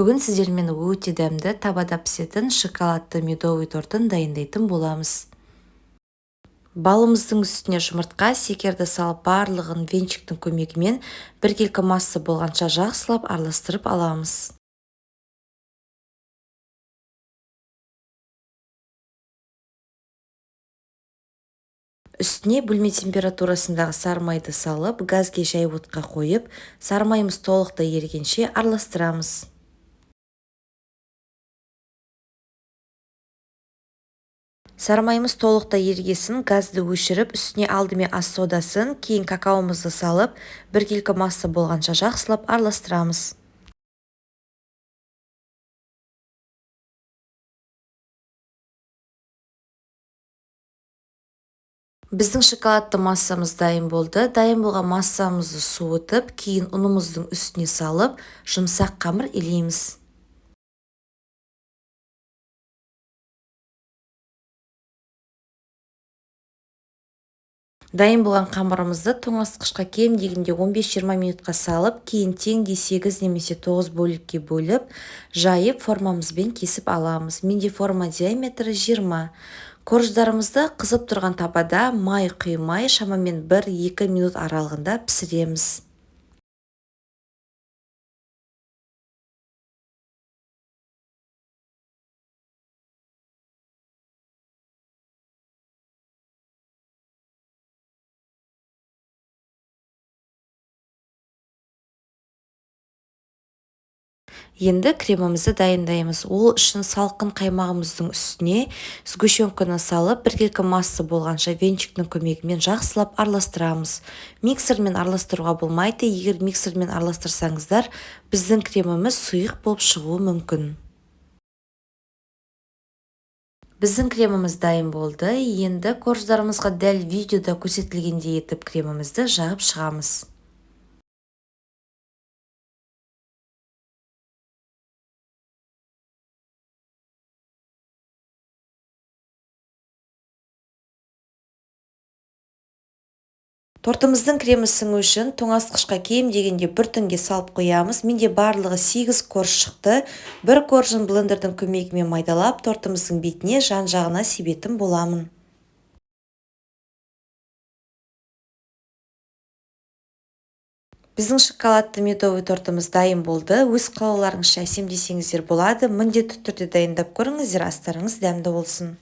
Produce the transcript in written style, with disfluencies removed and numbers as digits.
Бүгін сіздермен өте дәмді табада пісетін шоколадты медовый тортын дайындайтын боламыз. Балымыздың үстіне жұмыртқа, секерді салып барлығын венчиктің көмегімен біркелкі масса болғанша жақсылап араластырып аламыз. Үстіне бөлме температурасындағы сары майды салып, газге жай отқа қойып, сары майымыз толықтай ерігенше араластырамыз. Сары майымыз толықтай ерігесін газды өшіріп, үстіне алдымен ас содасын, кейін какаомызды салып, біркелкі масса болғанша жақсылап араластырамыз. Біздің шоколадты массамыз дайын болды. Дайын болған массамызды суытып, кейін ұнымыздың үстіне салып, жұмсақ қамыр илейміз. Дайын болған қамырымызды тоңазытқышқа кем дегенде 15-20 минутқа салып, кейін теңдей 8 немесе 9 бөлікке бөліп, жайып формамызбен кесіп аламыз. Менде форма диаметрі 20. Корждарымызды қызып тұрған табада май құймай шамамен 1-2 минут аралығында пісіреміз. Енді кремімізді дайындаймыз. Ол үшін салқын қаймағымыздың үстіне сгущенканы салып, біркелкі масса болғанша венчиктің көмегімен жақсылап араластырамыз. Миксермен араластыруға болмайды. Егер миксермен араластырсаңыздар, біздің креміміз сұйық болып шығуы мүмкін. Біздің креміміз дайын болды. Енді корждарымызға дәл видеода көрсетілгендей етіп кремімізді жағып шығамыз. Тортымыздың кремі сіңу үшін тоңазытқышқа кем дегенде 1 түнге салып қоямыз. Менде барлығы 8 корж шықты. Бір коржын блендердің көмегімен майдалап, тортымыздың бетіне жан-жағына себетін боламын. Біздің шоколадты медовый тортымыз дайын болды. Өз қалауларыңызша әсемдесеңіздер болады. Міндетті түрде дайындап көріңіздер, астарыңыз дәмді болсын.